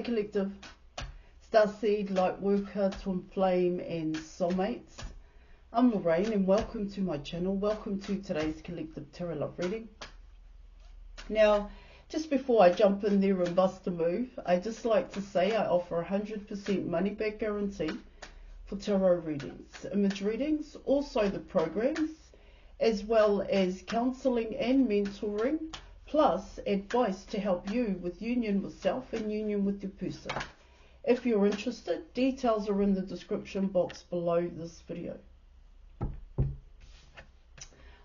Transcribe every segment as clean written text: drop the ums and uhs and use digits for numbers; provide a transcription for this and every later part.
Collective, Starseed, Lightworker, Twin Flame and Soulmates. I'm Lorraine and welcome to my channel. Welcome to today's Collective Tarot Love reading. Now, just before I jump in there and bust a move, I just like to say I offer 100% money back guarantee for tarot readings, image readings, also the programs, as well as counselling and mentoring, plus advice to help you with union with self and union with your person. If you're interested, details are in the description box below this video.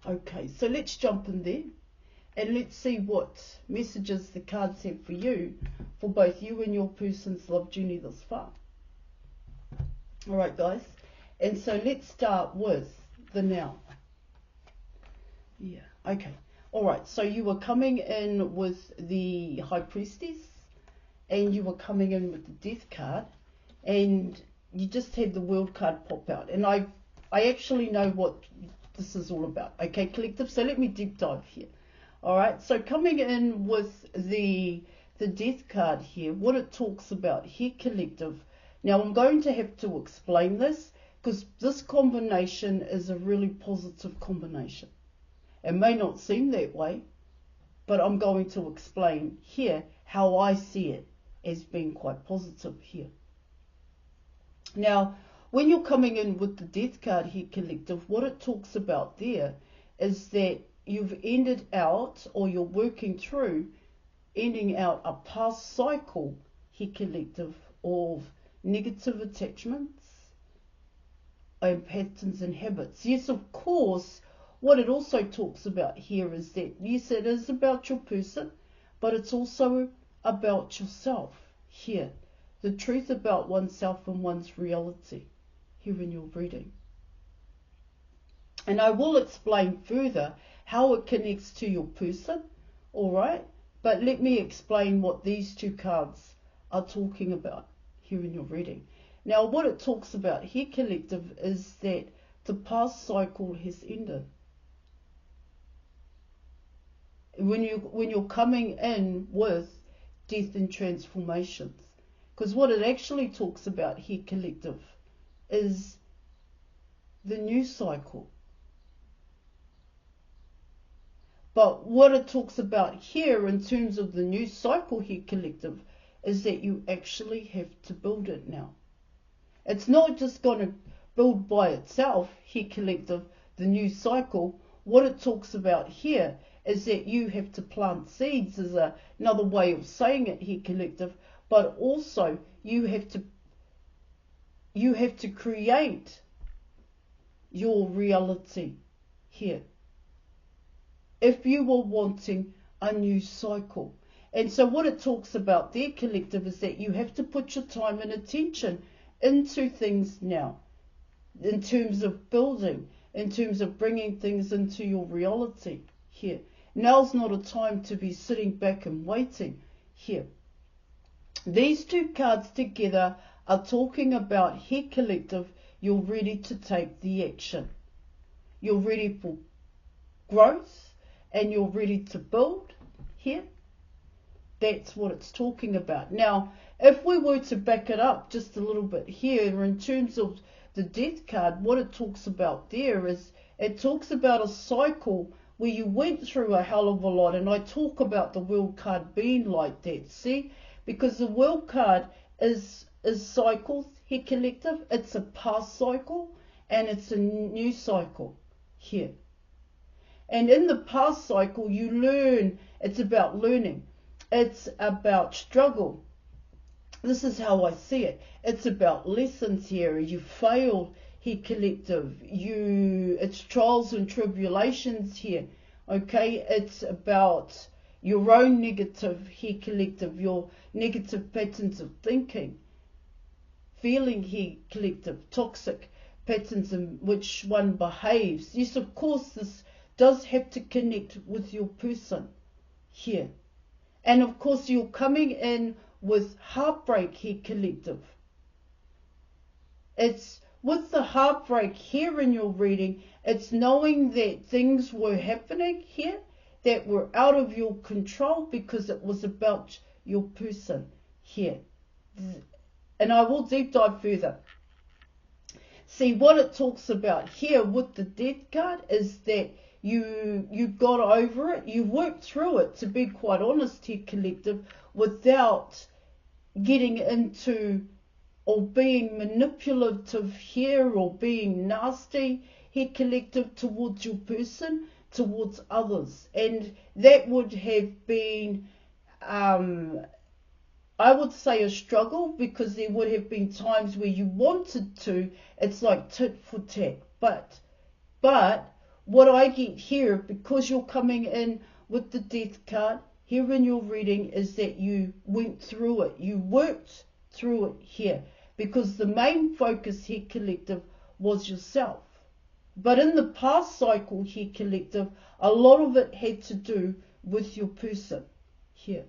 Okay, so let's jump in there and let's see what messages the cards have for you, for both you and your person's love journey thus far. Alright guys, and so let's start with the now. Yeah, okay. Alright, so you were coming in with the High Priestess, and you were coming in with the Death card, and you just had the World card pop out. And I actually know what this is all about, okay, Collective? So let me deep dive here. Alright, so coming in with the Death card here, what it talks about here, Collective. Now I'm going to have to explain this, because this combination is a really positive combination. It may not seem that way, but I'm going to explain here how I see it as being quite positive here. Now, when you're coming in with the Death card here, Collective, what it talks about there is that you've ended out, or you're working through ending out a past cycle here, Collective, of negative attachments and patterns and habits. Yes, of course, what it also talks about here is that, yes, it is about your person, but it's also about yourself here. The truth about oneself and one's reality here in your reading. And I will explain further how it connects to your person, alright? But let me explain what these two cards are talking about here in your reading. Now, what it talks about here, Collective, is that the past cycle has ended. When you're coming in with death and transformations, because what it actually talks about here, Collective, is the new cycle. But what it talks about here in terms of the new cycle here, Collective, is that you actually have to build it now. It's not just going to build by itself here, Collective, the new cycle. What it talks about here is that you have to plant seeds, is another way of saying it here, Collective, but also you have to create your reality here if you are wanting a new cycle. And so what it talks about there, Collective, is that you have to put your time and attention into things now, in terms of building, in terms of bringing things into your reality here. Now's not a time to be sitting back and waiting here. These two cards together are talking about here, Collective, you're ready to take the action. You're ready for growth and you're ready to build here. That's what it's talking about. Now, if we were to back it up just a little bit here, in terms of the Death card, what it talks about there is, it talks about a cycle where you went through a hell of a lot, and I talk about the World card being like that, see? Because the World card is cycles here, Collective. It's a past cycle and it's a new cycle here. And in the past cycle, you learn, it's about learning. It's about struggle. This is how I see it. It's about lessons here. You failed here, Collective. It's trials and tribulations here. Okay, it's about your own negative here, Collective, your negative patterns of thinking, feeling here, Collective, toxic patterns in which one behaves. Yes, of course, this does have to connect with your person here. And of course, you're coming in with heartbreak here, Collective. It's with the heartbreak here in your reading, it's knowing that things were happening here that were out of your control because it was about your person here. and I will deep dive further. See, what it talks about here with the death card is that you got over it, you worked through it, to be quite honest here, collective, without getting into or being manipulative here or being nasty here, collective, towards your person, towards others. And that would have been, I would say, a struggle, because there would have been times where you wanted to, it's like tit for tat. But what I get here, because you're coming in with the death card here in your reading, is that you went through it. You worked through it here, because the main focus here, collective, was yourself. But in the past cycle here, collective, a lot of it had to do with your person here.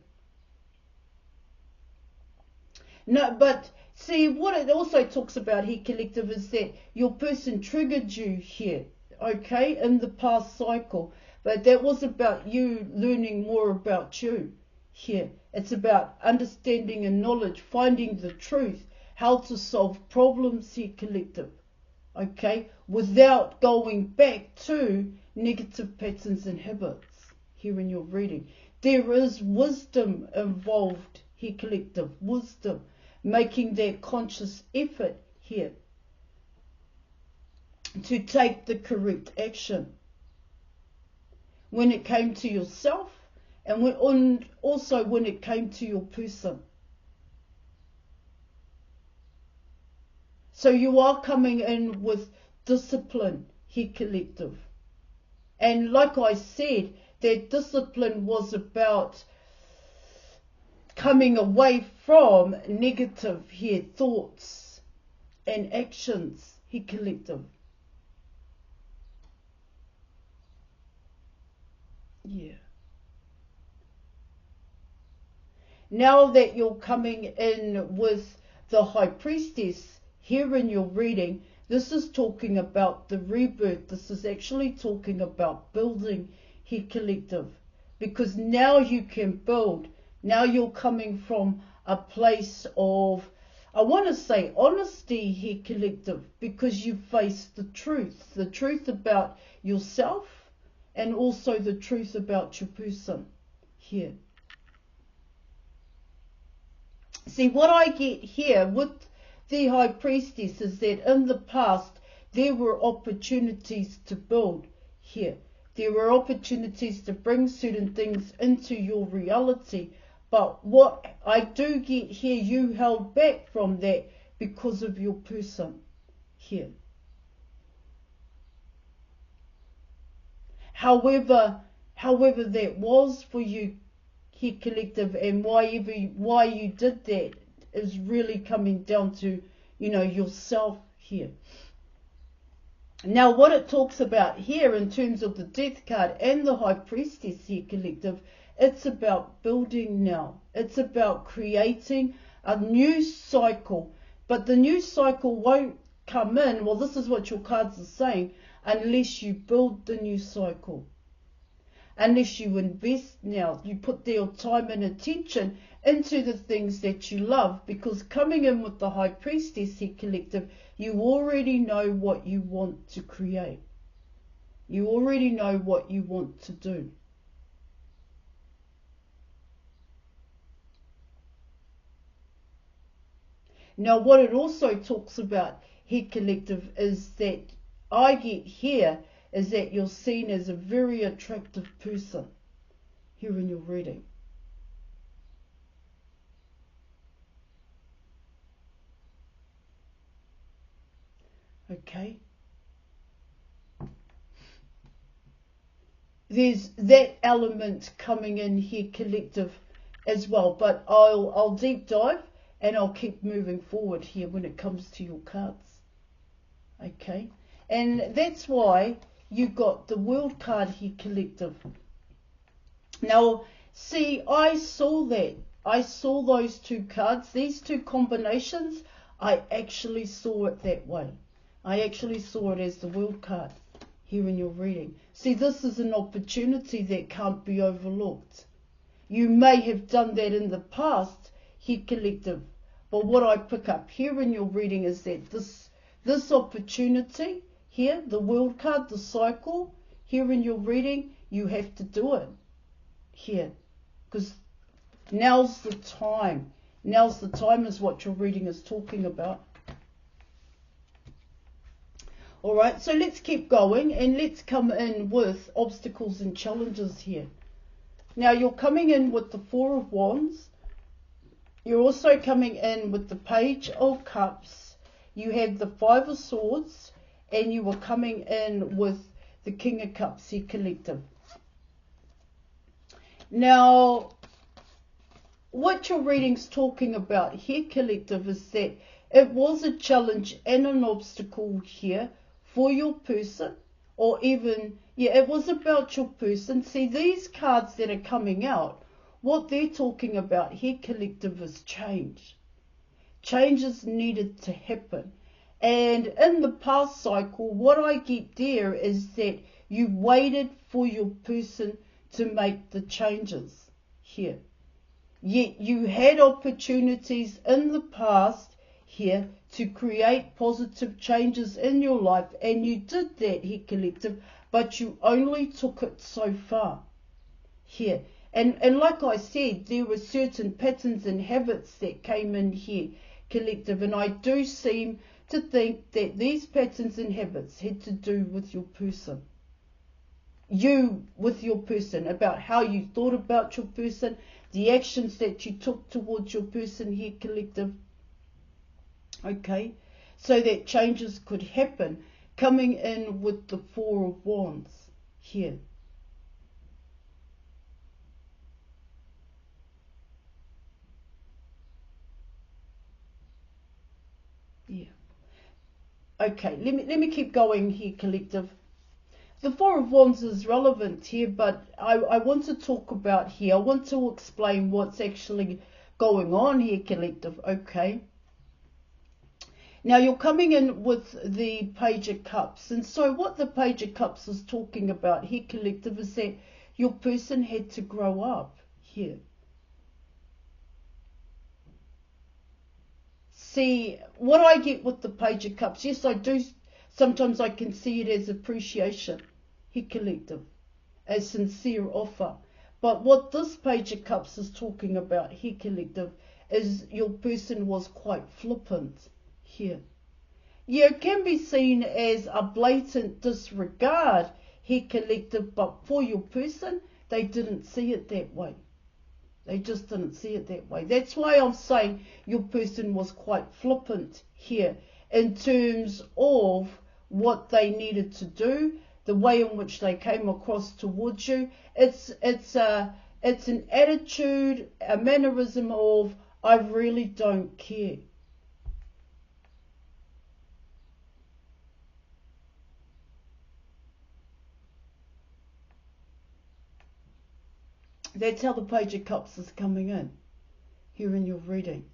No, but see, what it also talks about here, collective, is that your person triggered you here, okay, in the past cycle. But that was about you learning more about you here. It's about understanding and knowledge, finding the truth, how to solve problems here, collective, okay, without going back to negative patterns and habits here in your reading. There is wisdom involved here, collective, wisdom, making that conscious effort here to take the correct action when it came to yourself, and also when it came to your person. So you are coming in with discipline here, collective. And like I said, that discipline was about coming away from negative here thoughts and actions here, collective. Yeah. Now that you're coming in with the High Priestess here in your reading, this is talking about the rebirth. This is actually talking about building here, collective, because now you can build. Now you're coming from a place of, I want to say, honesty here, collective, because you face the truth about yourself, and also the truth about your person here. See, what I get here with the High Priestess is that in the past there were opportunities to build here. There were opportunities to bring certain things into your reality. But what I do get here, you held back from that because of your person here. However that was for you here, collective, and why you did that is really coming down to, yourself here. Now, what it talks about here in terms of the Death card and the High Priestess here, collective, it's about building now. It's about creating a new cycle. But the new cycle won't come in, well, this is what your cards are saying, unless you build the new cycle. Unless you invest now, you put your time and attention into the things that you love, because coming in with the High Priestess here, collective, you already know what you want to create. You already know what you want to do. Now, what it also talks about here, collective, is that I get here is that you're seen as a very attractive person here in your reading. Okay. There's that element coming in here, collective, as well. But I'll deep dive and I'll keep moving forward here when it comes to your cards. Okay. And that's why you got the World card here, collective. Now, see, I saw that. I saw those two cards, these two combinations. I actually saw it that way. I actually saw it as the World card here in your reading. See, this is an opportunity that can't be overlooked. You may have done that in the past here, collective, or what I pick up here in your reading is that this opportunity here, the world card, the cycle, here in your reading, you have to do it here. Because now's the time. Now's the time is what your reading is talking about. Alright, so let's keep going and let's come in with obstacles and challenges here. Now you're coming in with the Four of Wands. You're also coming in with the Page of Cups. You have the Five of Swords. And you are coming in with the King of Cups here, collective. Now, what your reading's talking about here, collective, is that it was a challenge and an obstacle here for your person, or even, it was about your person. See, these cards that are coming out, what they're talking about here, collective, is change. Changes needed to happen. And in the past cycle, what I get there is that you waited for your person to make the changes here. Yet you had opportunities in the past here to create positive changes in your life, and you did that here, collective, but you only took it so far here. And like I said, there were certain patterns and habits that came in here, collective, and I do seem to think that these patterns and habits had to do with your person. You with your person, about how you thought about your person, the actions that you took towards your person here, collective. Okay, so that changes could happen. Coming in with the Four of Wands here. Yeah. Okay, let me keep going here, collective. The Four of Wands is relevant here, but I want to talk about here. I want to explain what's actually going on here, collective. Okay. Now you're coming in with the Page of Cups. And so what the Page of Cups is talking about here, collective, is that your person had to grow up here. See, what I get with the Page of Cups, yes, I do, sometimes I can see it as appreciation, here, collective, as sincere offer. But what this Page of Cups is talking about here, collective, is your person was quite flippant here. Yeah, it can be seen as a blatant disregard here, collective, but for your person, they didn't see it that way. They just didn't see it that way. That's why I'm saying your person was quite flippant here in terms of what they needed to do, the way in which they came across towards you. It's an attitude, a mannerism of, I really don't care. That's how the Page of Cups is coming in here in your reading.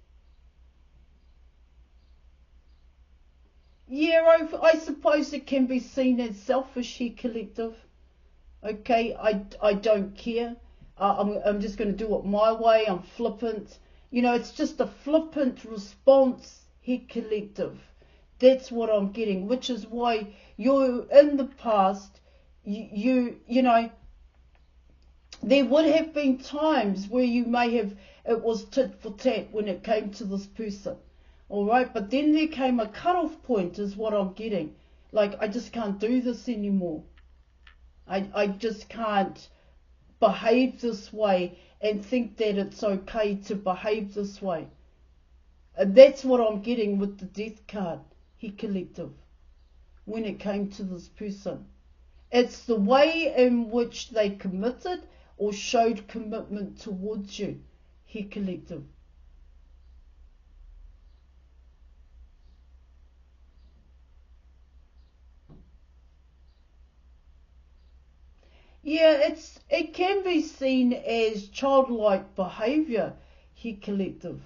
Yeah, I suppose it can be seen as selfish here, collective. Okay, I don't care. I'm just going to do it my way. I'm flippant. You know, it's just a flippant response here, collective. That's what I'm getting, which is why you're in the past, you know, there would have been times where you may have, it was tit for tat when it came to this person. All right, but then there came a cut-off point is what I'm getting. Like, I just can't do this anymore. I just can't behave this way and think that it's okay to behave this way. And that's what I'm getting with the Death card here, collective, when it came to this person. It's the way in which they committed or showed commitment towards you here, collective. Yeah, it can be seen as childlike behaviour here, collective.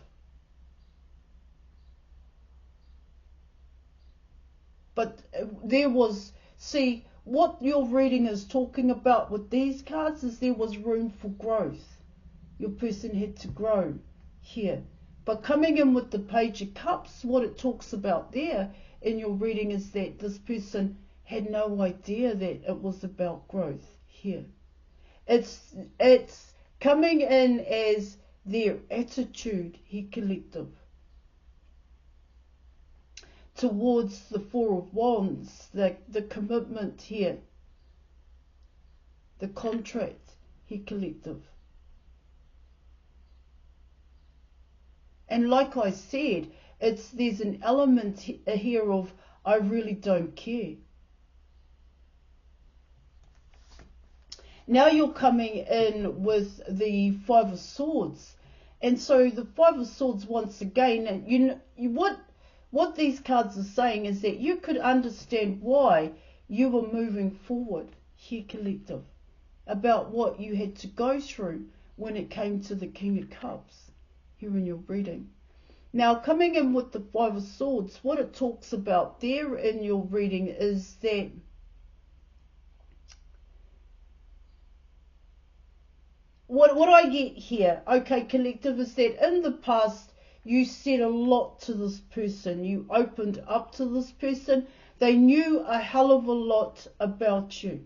But there was, see, what your reading is talking about with these cards is there was room for growth. Your person had to grow here. But coming in with the Page of Cups, what it talks about there in your reading is that this person had no idea that it was about growth here. It's coming in as their attitude, here, collective, towards the Four of Wands, the commitment here, the contract, here, collective. And like I said, there's an element here of I really don't care. Now you're coming in with the Five of Swords. And so the Five of Swords, once again, what these cards are saying is that you could understand why you were moving forward here, collective, about what you had to go through when it came to the King of Cups here in your reading. Now, coming in with the Five of Swords, what it talks about there in your reading is that what I get here, okay, collective, is that in the past you said a lot to this person. You opened up to this person. They knew a hell of a lot about you.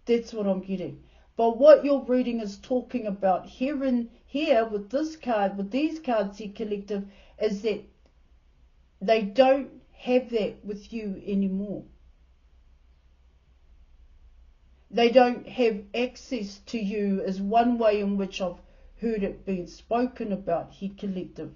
That's what I'm getting. But what your reading is talking about here with this card, with these cards here, collective, is that they don't have that with you anymore. They don't have access to you, is one way in which I've heard it being spoken about here, collective.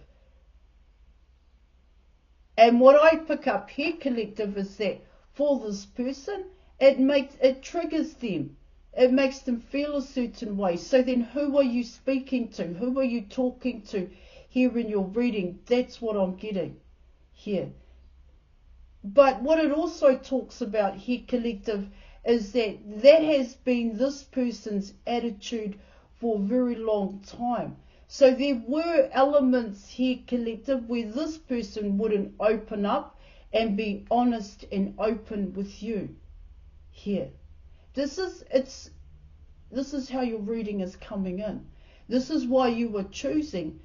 And what I pick up here, collective, is that for this person, it triggers them. It makes them feel a certain way. So then who are you speaking to? Who are you talking to here in your reading? That's what I'm getting here. But what it also talks about here, collective, is that has been this person's attitude for a very long time. So there were elements here, collective, where this person wouldn't open up and be honest and open with you here. This is how your reading is coming in. This is why you are choosing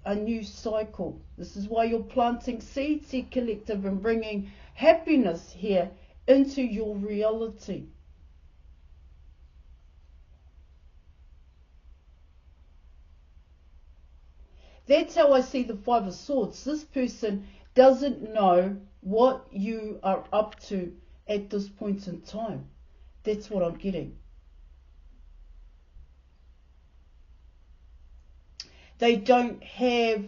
a new cycle. This is why you're planting seeds here, collective, and bringing happiness here into your reality. That's how I see the Five of Swords. This person doesn't know what you are up to at this point in time. That's what I'm getting. They don't have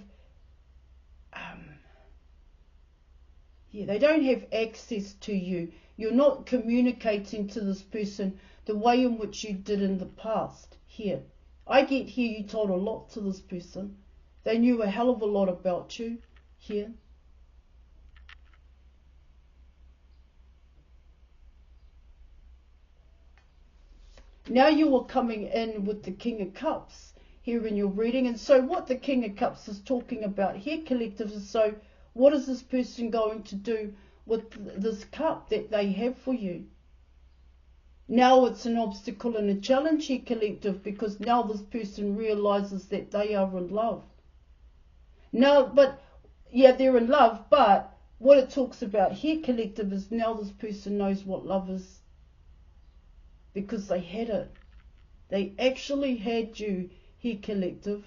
they don't have access to you. You're not communicating to this person the way in which you did in the past here. I get here you told a lot to this person. They knew a hell of a lot about you here. Now you are coming in with the King of Cups here in your reading. And so what the King of Cups is talking about here, collective, is so what is this person going to do with this cup that they have for you? Now it's an obstacle and a challenge here, collective, because now this person realizes that they are in love. Now, but yeah, they're in love, but what it talks about here, collective, is now this person knows what love is. Because they had it. They actually had you here, collective.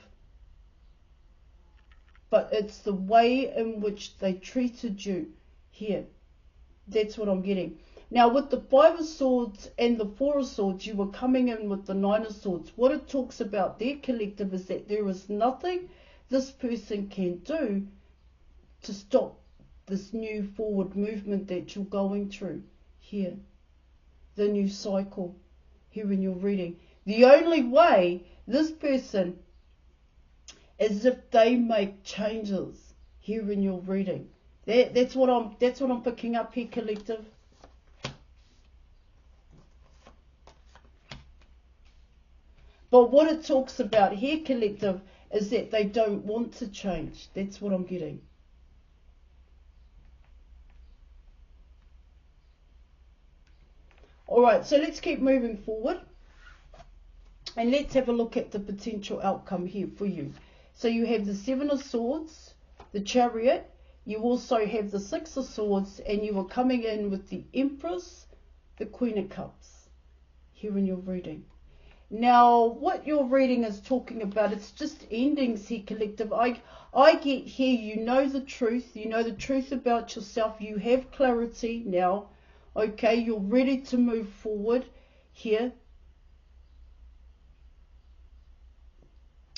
But it's the way in which they treated you here. That's what I'm getting. Now with the Five of Swords and the Four of Swords, you were coming in with the Nine of Swords. What it talks about there, collective, is that there is nothing this person can do to stop this new forward movement that you're going through here. The new cycle here in your reading. The only way this person is if they make changes here in your reading. That's what I'm picking up here, collective. But what it talks about here, collective, is that they don't want to change. That's what I'm getting. Alright, so let's keep moving forward. And let's have a look at the potential outcome here for you. So you have the Seven of Swords, the Chariot. You also have the Six of Swords, and you are coming in with the Empress, the Queen of Cups, here in your reading. Now, what your reading is talking about, it's just endings here, collective. I get here, you know the truth about yourself, you have clarity now, okay, you're ready to move forward here.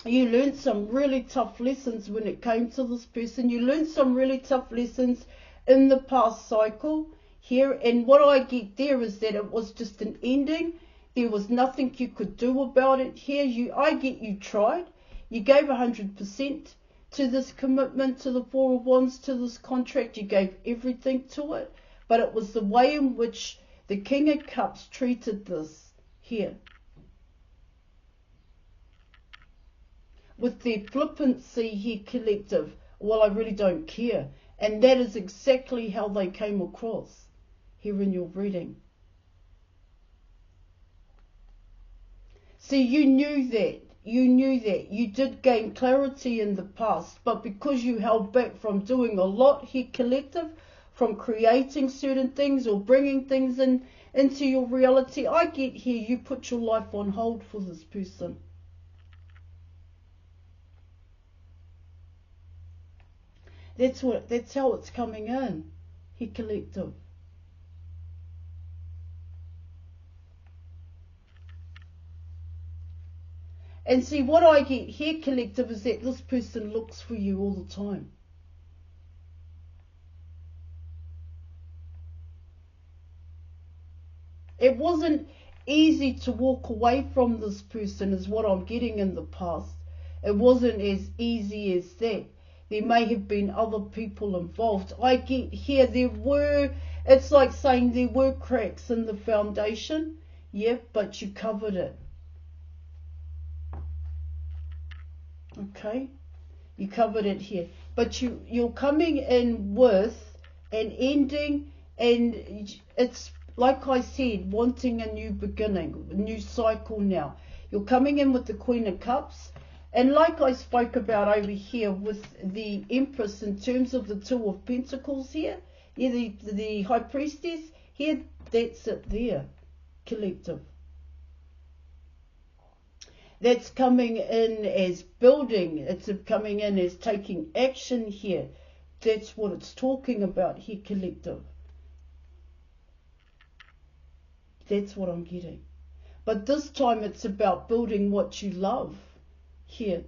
You learned some really tough lessons when it came to this person. You learned some really tough lessons in the past cycle here. And what I get there is that it was just an ending. There was nothing you could do about it here. I get you tried. You gave 100% to this commitment, to the Four of Wands, to this contract. You gave everything to it. But it was the way in which the King of Cups treated this here. With their flippancy here, collective, well, I really don't care. And that is exactly how they came across here in your reading. See, you knew that. You did gain clarity in the past, but because you held back from doing a lot here, collective, from creating certain things or bringing things into your reality, I get here, you put your life on hold for this person. That's how it's coming in, here, collective. And see, what I get here, collective, is that this person looks for you all the time. It wasn't easy to walk away from this person, is what I'm getting in the past. It wasn't as easy as that. There may have been other people involved. I get here, it's like saying there were cracks in the foundation, yeah, but you covered it. Okay, you covered it here. But you're coming in with an ending, and it's, like I said, wanting a new beginning, a new cycle now. You're coming in with the Queen of Cups. And like I spoke about over here with the Empress in terms of the Two of Pentacles here, yeah, the High Priestess, here, that's it there, collective. That's coming in as building, it's coming in as taking action here. That's what it's talking about here, collective. That's what I'm getting. But this time it's about building what you love. Here,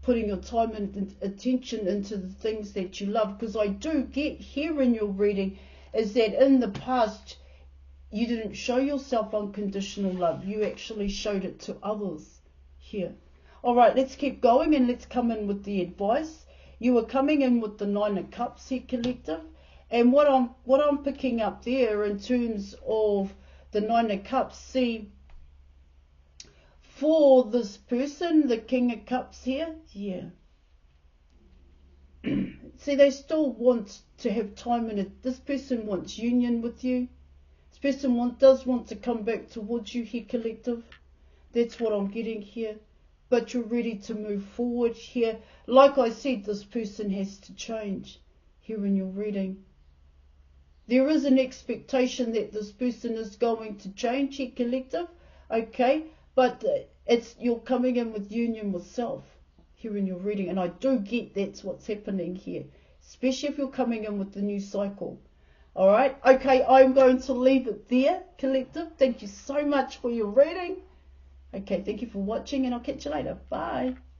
putting your time and attention into the things that you love, because I do get here in your reading is that in the past you didn't show yourself unconditional love, you actually showed it to others here. All right, let's keep going and let's come in with the advice. You are coming in with the Nine of Cups here, collective, and what I'm picking up there in terms of the Nine of Cups, see, for this person, the King of Cups here, yeah. See, they still want to have time in it. This person wants union with you. This person does want to come back towards you here, collective. That's what I'm getting here. But you're ready to move forward here. Like I said, this person has to change here in your reading. There is an expectation that this person is going to change here, collective. Okay. But you're coming in with union with self here in your reading. And I do get that's what's happening here. Especially if you're coming in with the new cycle. All right. Okay, I'm going to leave it there, collective. Thank you so much for your reading. Okay, thank you for watching and I'll catch you later. Bye.